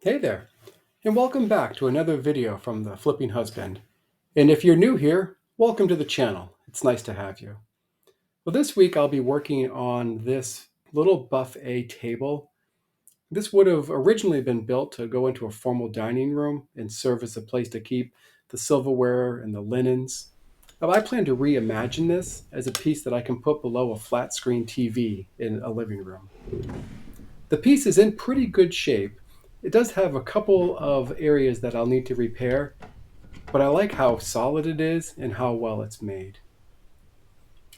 Hey there, and welcome back to another video from the Flipping Husband. And if you're new here, welcome to the channel. It's nice to have you. Well, this week I'll be working on this little buffet table. This would have originally been built to go into a formal dining room and serve as a place to keep the silverware and the linens. Now, I plan to reimagine this as a piece that I can put below a flat screen TV in a living room. The piece is in pretty good shape. It does have a couple of areas that I'll need to repair, but I like how solid it is and how well it's made.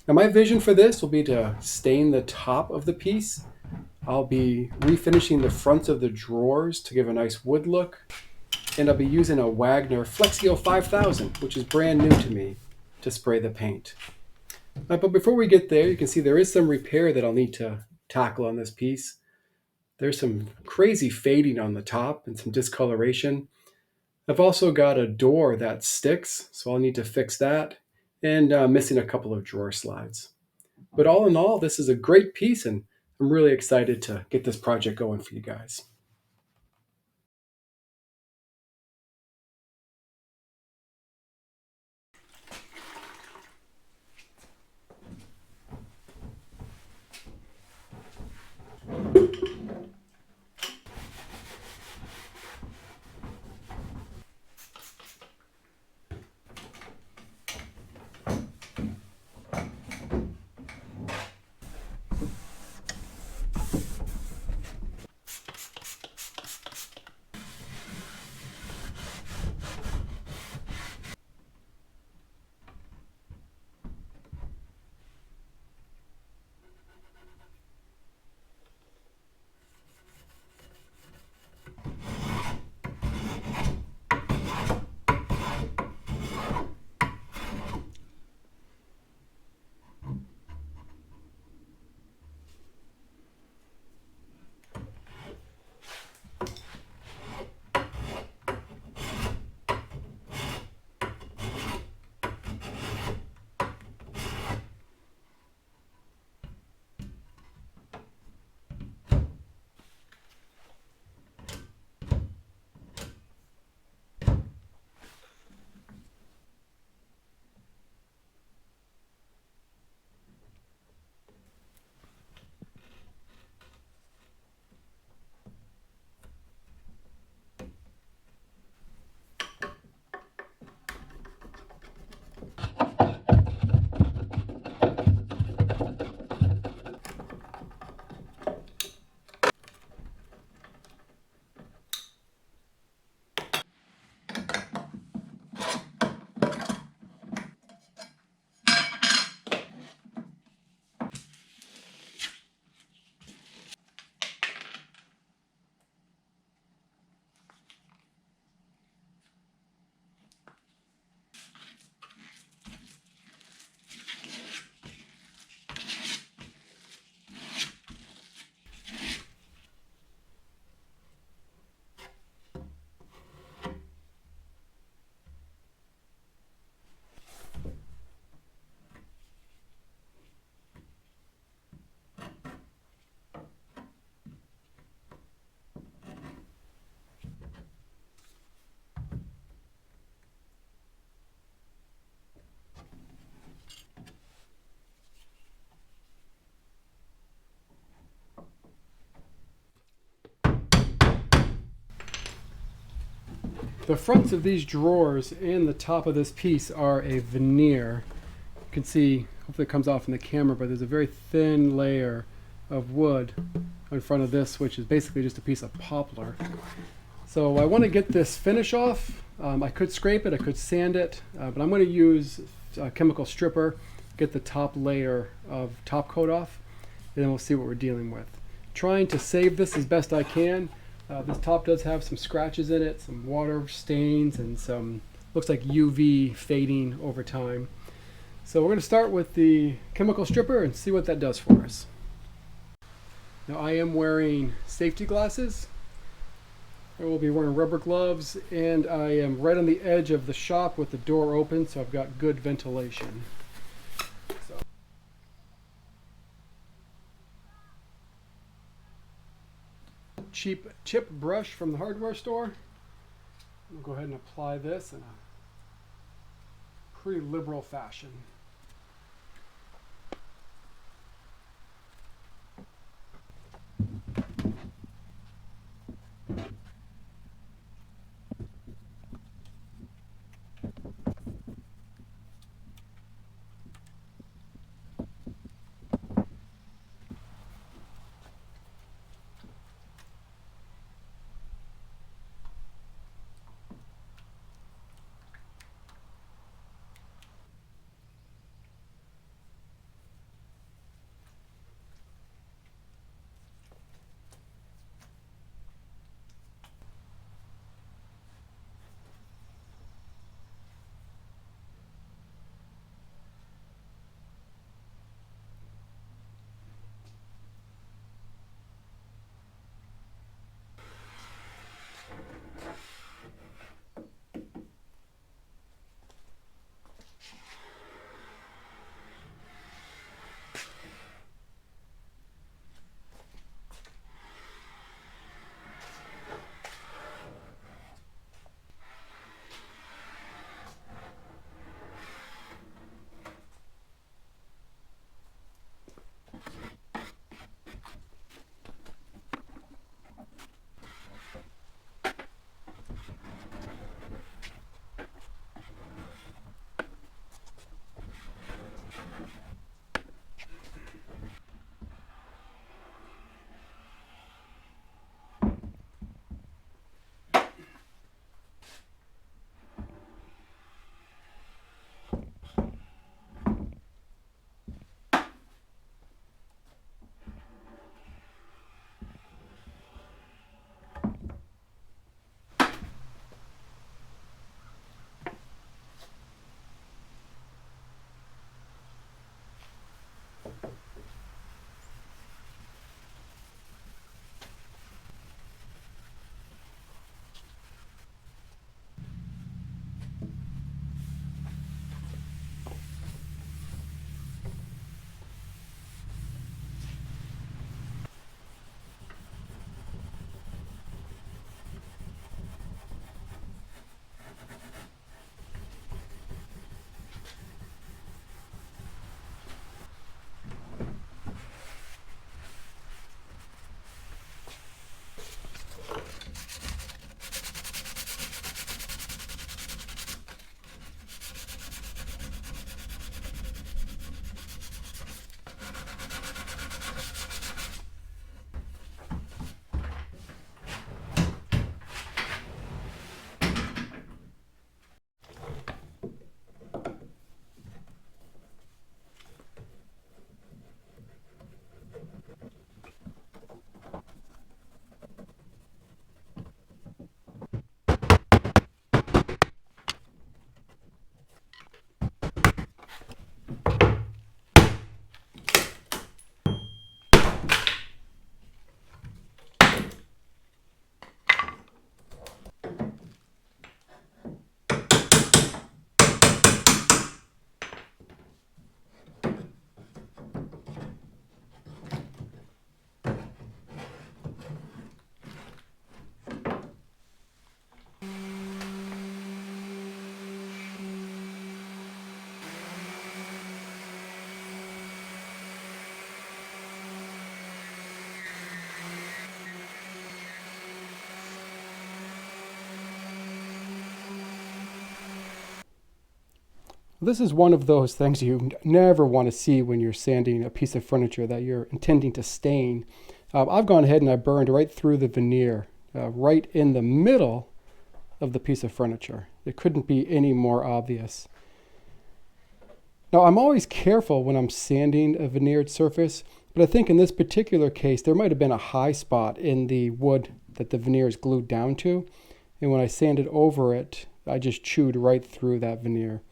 Now, my vision for this will be to stain the top of the piece. I'll be refinishing the fronts of the drawers to give a nice wood look, and I'll be using a Wagner FLEXiO 5000, which is brand new to me, to spray the paint. But before we get there, you can see there is some repair that I'll need to tackle on this piece. There's some crazy fading on the top and some discoloration. I've also got a door that sticks, so I'll need to fix that, and missing a couple of drawer slides. But all in all, this is a great piece, and I'm really excited to get this project going for you guys. The fronts of these drawers and the top of this piece are a veneer. You can see, hopefully it comes off in the camera, but there's a very thin layer of wood in front of this, which is basically just a piece of poplar. So I want to get this finish off. I could scrape it, I could sand it, but I'm going to use a chemical stripper, get the top layer of top coat off, and then we'll see what we're dealing with. Trying to save this as best I can. This top does have some scratches in it, some water stains, and some, looks like UV fading over time. So we're going to start with the chemical stripper and see what that does for us. Now I am wearing safety glasses. I will be wearing rubber gloves, and I am right on the edge of the shop with the door open, so I've got good ventilation. cheap chip brush from the hardware store. We'll go ahead and apply this in a pretty liberal fashion. This is one of those things you never want to see when you're sanding a piece of furniture that you're intending to stain. I've gone ahead and I burned right through the veneer, right in the middle of the piece of furniture. It couldn't be any more obvious. Now, I'm always careful when I'm sanding a veneered surface, but I think in this particular case, there might have been a high spot in the wood that the veneer is glued down to. And when I sanded over it, I just chewed right through that veneer.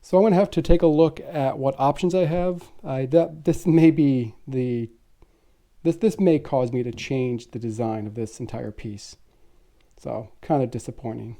So I'm going to have to take a look at what options I have. This may cause me to change the design of this entire piece. So kind of disappointing.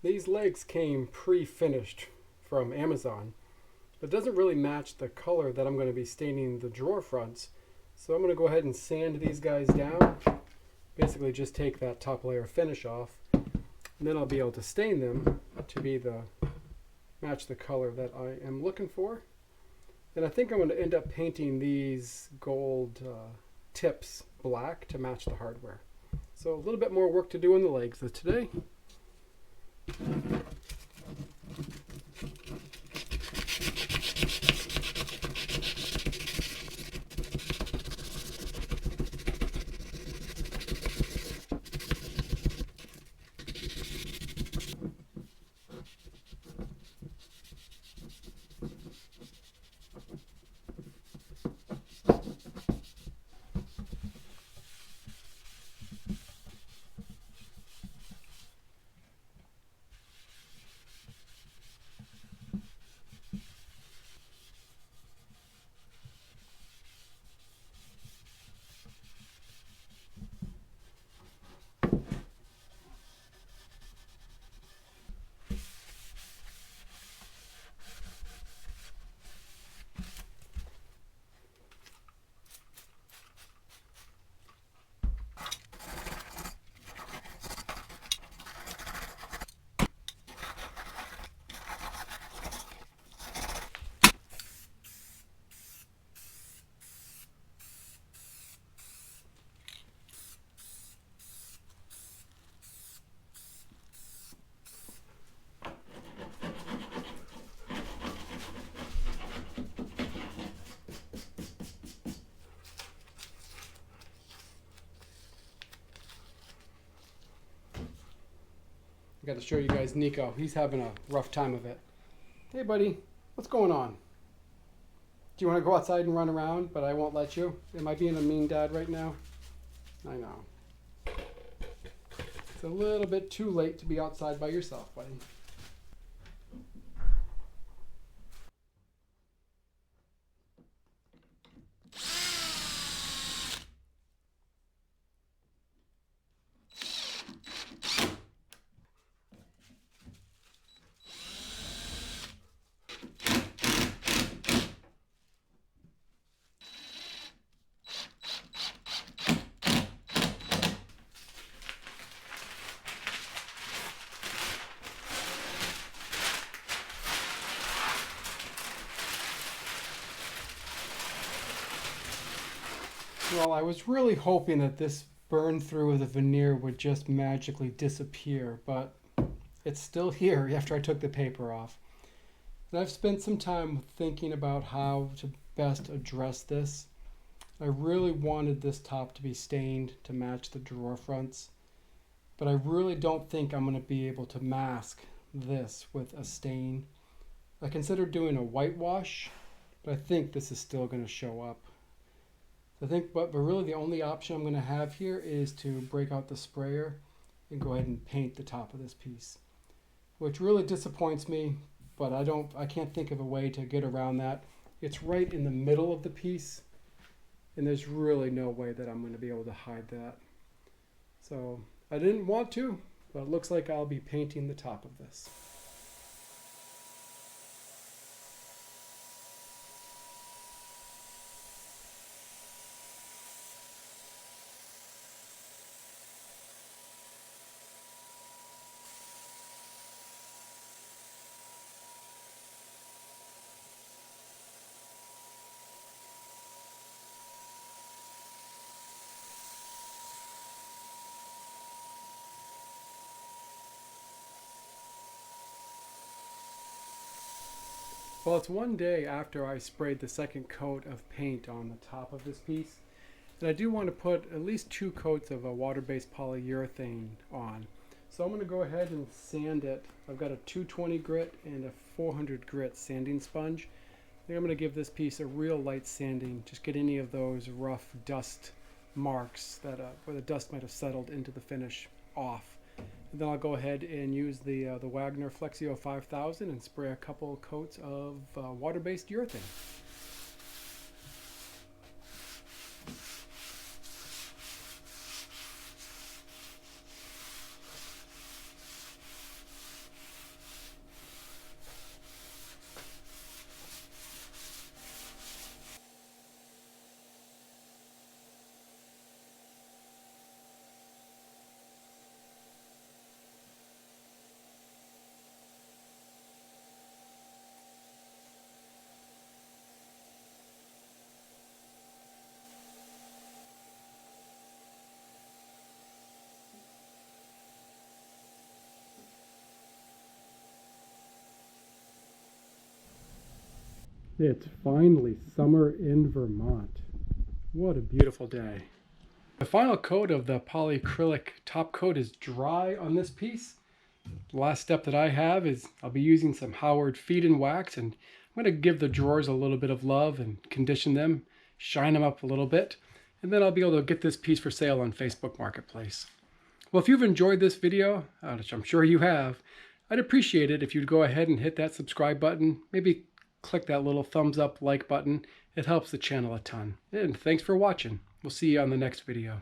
These legs came pre-finished from Amazon. It doesn't really match the color that I'm going to be staining the drawer fronts. So I'm going to go ahead and sand these guys down. Basically just take that top layer finish off. And then I'll be able to stain them to be match the color that I am looking for. And I think I'm going to end up painting these gold tips black to match the hardware. So a little bit more work to do on the legs today. I got to show you guys Nico. He's having a rough time of it. Hey buddy, what's going on? Do you want to go outside and run around, but I won't let you? Am I being a mean dad right now? I know. It's a little bit too late to be outside by yourself, buddy. Well, I was really hoping that this burn through of the veneer would just magically disappear, but it's still here after I took the paper off. And I've spent some time thinking about how to best address this. I really wanted this top to be stained to match the drawer fronts, but I really don't think I'm going to be able to mask this with a stain. I considered doing a whitewash, but I think this is still going to show up. I think, but really the only option I'm going to have here is to break out the sprayer and go ahead and paint the top of this piece, which really disappoints me, but I can't think of a way to get around that. It's right in the middle of the piece, and there's really no way that I'm going to be able to hide that. So I didn't want to, but it looks like I'll be painting the top of this. Well, it's one day after I sprayed the second coat of paint on the top of this piece, and I do want to put at least 2 coats of a water-based polyurethane on. So I'm going to go ahead and sand it. I've got a 220 grit and a 400 grit sanding sponge. I think I'm going to give this piece a real light sanding, just get any of those rough dust marks that where the dust might have settled into the finish off. And then I'll go ahead and use the Wagner FLEXiO 5000 and spray a couple coats of water-based urethane. It's finally summer in Vermont. What a beautiful day. The final coat of the polycrylic top coat is dry on this piece. The last step that I have is I'll be using some Howard feed and wax, and I'm going to give the drawers a little bit of love and condition them, shine them up a little bit, and then I'll be able to get this piece for sale on Facebook Marketplace. Well, if you've enjoyed this video, which I'm sure you have, I'd appreciate it if you'd go ahead and hit that subscribe button, maybe click that little thumbs up like button. It helps the channel a ton. And thanks for watching. We'll see you on the next video.